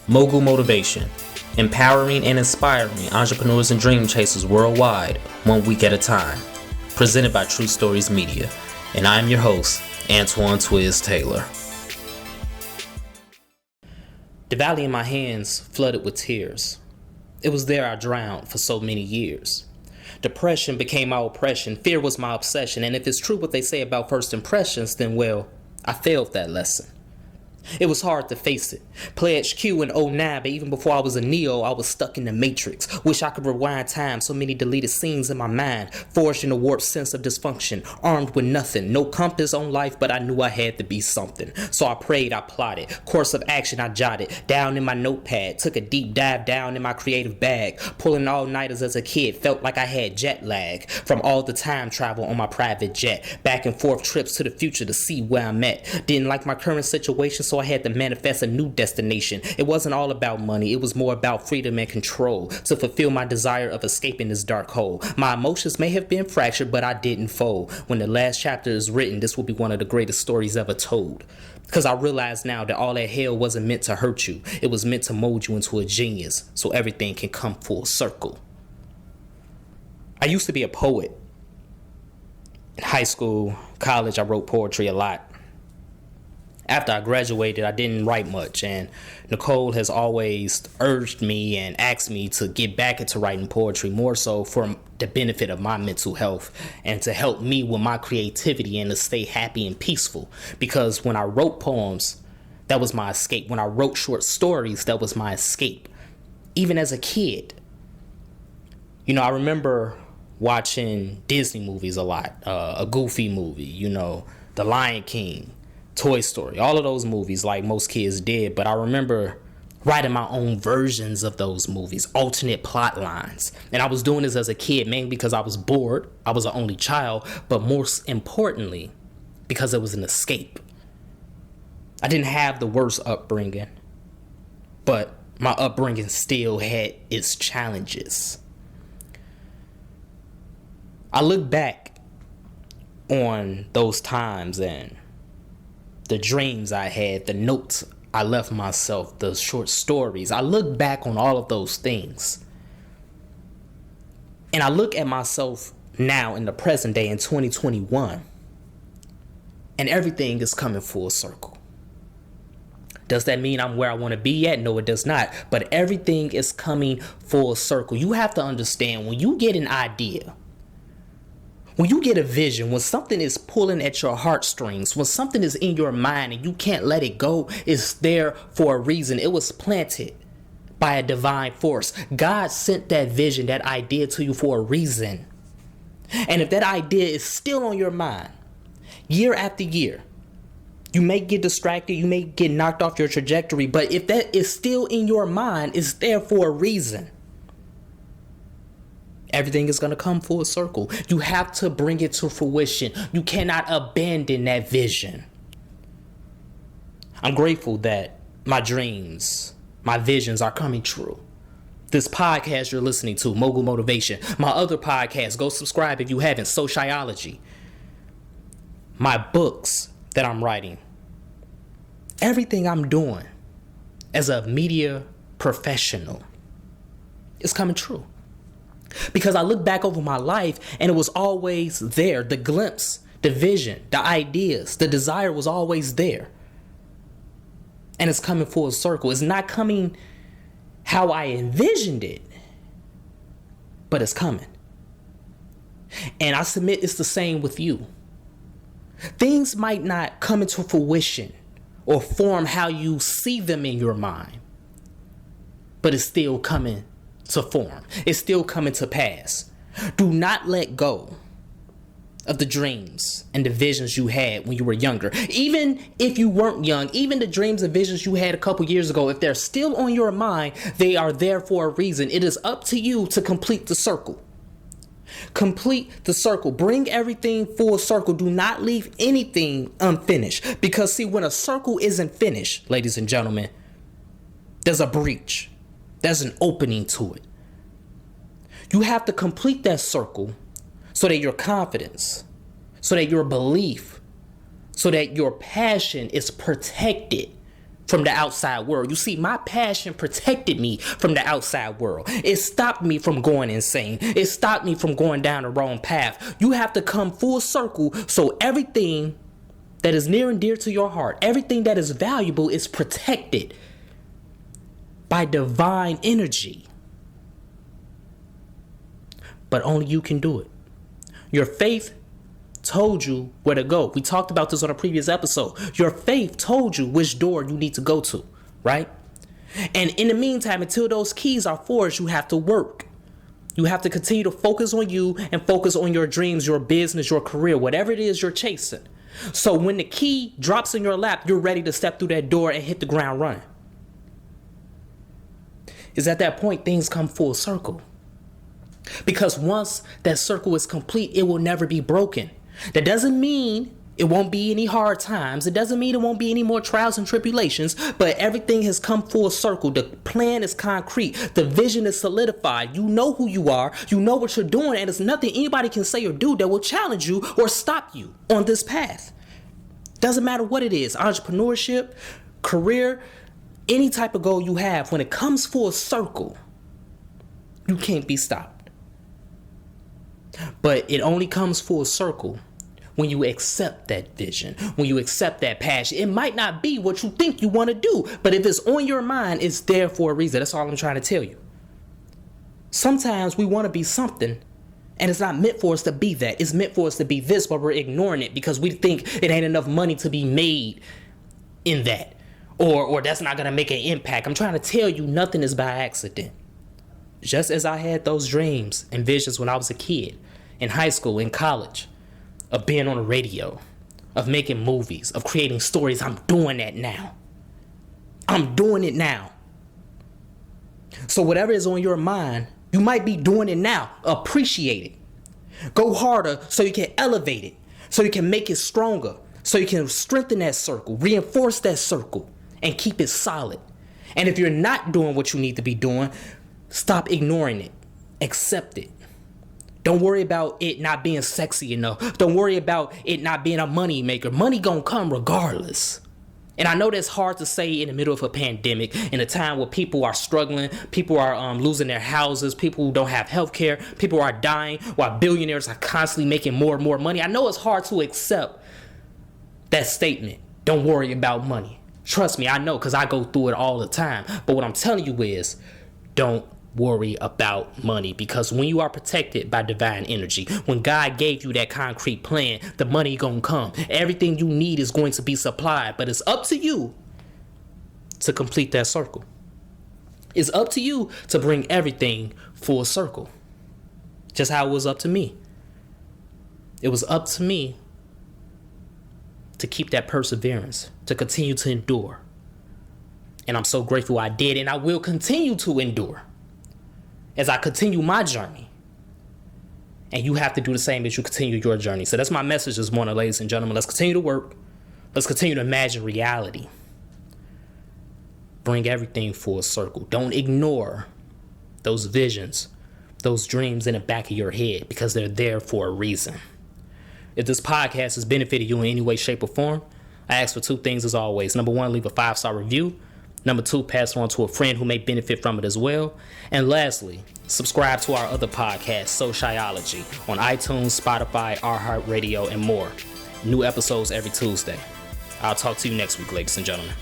Mogul Motivation, empowering and inspiring entrepreneurs and dream chasers worldwide, 1 week at a time. Presented by True Stories Media, and I am your host, Antoine Twiz Taylor. The valley in my hands flooded with tears. It was there I drowned for so many years. Depression became my oppression, fear was my obsession, and if it's true what they say about first impressions, then well, I failed that lesson. It was hard to face it. Pledged Q in '09, but even before I was a Neo, I was stuck in the Matrix. Wish I could rewind time, so many deleted scenes in my mind, forged in a warped sense of dysfunction, armed with nothing, no compass on life, but I knew I had to be something. So I prayed, I plotted, course of action I jotted, down in my notepad, took a deep dive down in my creative bag, pulling all-nighters as a kid, felt like I had jet lag, from all the time travel on my private jet, back and forth trips to the future to see where I'm at. Didn't like my current situation, so I had to manifest a new destination. It wasn't all about money, it was more about freedom and control, to fulfill my desire of escaping this dark hole. My emotions may have been fractured, but I didn't fold. When the last chapter is written, this will be one of the greatest stories ever told. Because I realize now that all that hell wasn't meant to hurt you, it was meant to mold you into a genius, so everything can come full circle. I used to be a poet. In high school, college, I wrote poetry a lot. After I graduated, I didn't write much, and Nicole has always urged me and asked me to get back into writing poetry, more so for the benefit of my mental health and to help me with my creativity and to stay happy and peaceful. Because when I wrote poems, that was my escape. When I wrote short stories, that was my escape. Even as a kid. I remember watching Disney movies a lot, a Goofy movie, The Lion King, Toy Story, all of those movies like most kids did, but I remember writing my own versions of those movies, alternate plot lines. And I was doing this as a kid, mainly because I was bored, I was an only child, but most importantly, because it was an escape. I didn't have the worst upbringing, but my upbringing still had its challenges. I look back on those times and the dreams I had, the notes I left myself, the short stories. I look back on all of those things. And I look at myself now in the present day in 2021. And everything is coming full circle. Does that mean I'm where I want to be yet? No, it does not. But everything is coming full circle. You have to understand, when you get an idea, when you get a vision, when something is pulling at your heartstrings, when something is in your mind and you can't let it go, it's there for a reason. It was planted by a divine force. God sent that vision, that idea to you for a reason. And if that idea is still on your mind, year after year, you may get distracted, you may get knocked off your trajectory, but if that is still in your mind, it's there for a reason. Everything is going to come full circle. You have to bring it to fruition. You cannot abandon that vision. I'm grateful that my dreams, my visions are coming true. This podcast you're listening to, Mogul Motivation. My other podcast, go subscribe if you haven't, Sociology. My books that I'm writing. Everything I'm doing as a media professional is coming true. Because I look back over my life and it was always there. The glimpse, the vision, the ideas, the desire was always there. And it's coming full circle. It's not coming how I envisioned it, but it's coming. And I submit it's the same with you. Things might not come into fruition or form how you see them in your mind, but it's still coming to form. It's still coming to pass. Do not let go of the dreams and the visions you had when you were younger. Even if you weren't young, even the dreams and visions you had a couple years ago, if they're still on your mind, they are there for a reason. It is up to you to complete the circle. Complete the circle. Bring everything full circle. Do not leave anything unfinished. Because see, when a circle isn't finished, ladies and gentlemen, there's a breach. There's an opening to it. You have to complete that circle so that your confidence, so that your belief, so that your passion is protected from the outside world. You see, my passion protected me from the outside world. It stopped me from going insane. It stopped me from going down the wrong path. You have to come full circle so everything that is near and dear to your heart, everything that is valuable, is protected by divine energy. But only you can do it. Your faith told you where to go. We talked about this on a previous episode. Your faith told you which door you need to go to, right? And in the meantime, until those keys are forged, you have to work. You have to continue to focus on you and focus on your dreams, your business, your career, whatever it is you're chasing. So when the key drops in your lap, you're ready to step through that door and hit the ground running. Is at that point things come full circle. Because once that circle is complete, it will never be broken. That doesn't mean it won't be any hard times. It doesn't mean it won't be any more trials and tribulations, but everything has come full circle. The plan is concrete. The vision is solidified. You know who you are. You know what you're doing, and there's nothing anybody can say or do that will challenge you or stop you on this path. Doesn't matter what it is, entrepreneurship, career, any type of goal you have, when it comes full circle, you can't be stopped. But it only comes full circle when you accept that vision, when you accept that passion. It might not be what you think you want to do, but if it's on your mind, it's there for a reason. That's all I'm trying to tell you. Sometimes we want to be something, and it's not meant for us to be that. It's meant for us to be this, but we're ignoring it because we think it ain't enough money to be made in that, or that's not going to make an impact. I'm trying to tell you, nothing is by accident. Just as I had those dreams and visions when I was a kid, in high school, in college, of being on the radio, of making movies, of creating stories, I'm doing that now. I'm doing it now. So whatever is on your mind, you might be doing it now. Appreciate it. Go harder so you can elevate it, so you can make it stronger, so you can strengthen that circle, reinforce that circle, and keep it solid. And if you're not doing what you need to be doing, stop ignoring it. Accept it. Don't worry about it not being sexy enough. Don't worry about it not being a money maker. Money gonna come regardless. And I know that's hard to say in the middle of a pandemic, in a time where people are struggling, people are losing their houses, people who don't have health care, people are dying, while billionaires are constantly making more and more money. I know it's hard to accept that statement. Don't worry about money. Trust me, I know, because I go through it all the time. But what I'm telling you is, don't worry about money, because when you are protected by divine energy, when God gave you that concrete plan, the money gonna come. Everything you need is going to be supplied, but it's up to you to complete that circle. It's up to you to bring everything full circle. Just how it was up to me. It was up to me to keep that perseverance, to continue to endure. And I'm so grateful I did, and I will continue to endure as I continue my journey. And you have to do the same as you continue your journey. So that's my message this morning, ladies and gentlemen. Let's continue to work. Let's continue to imagine reality. Bring everything full circle. Don't ignore those visions, those dreams in the back of your head, because they're there for a reason. If this podcast has benefited you in any way, shape, or form, I ask for two things as always. Number one, leave a 5-star review. Number two, pass it on to a friend who may benefit from it as well. And lastly, subscribe to our other podcast, Sociology, on iTunes, Spotify, iHeartRadio, and more. New episodes every Tuesday. I'll talk to you next week, ladies and gentlemen.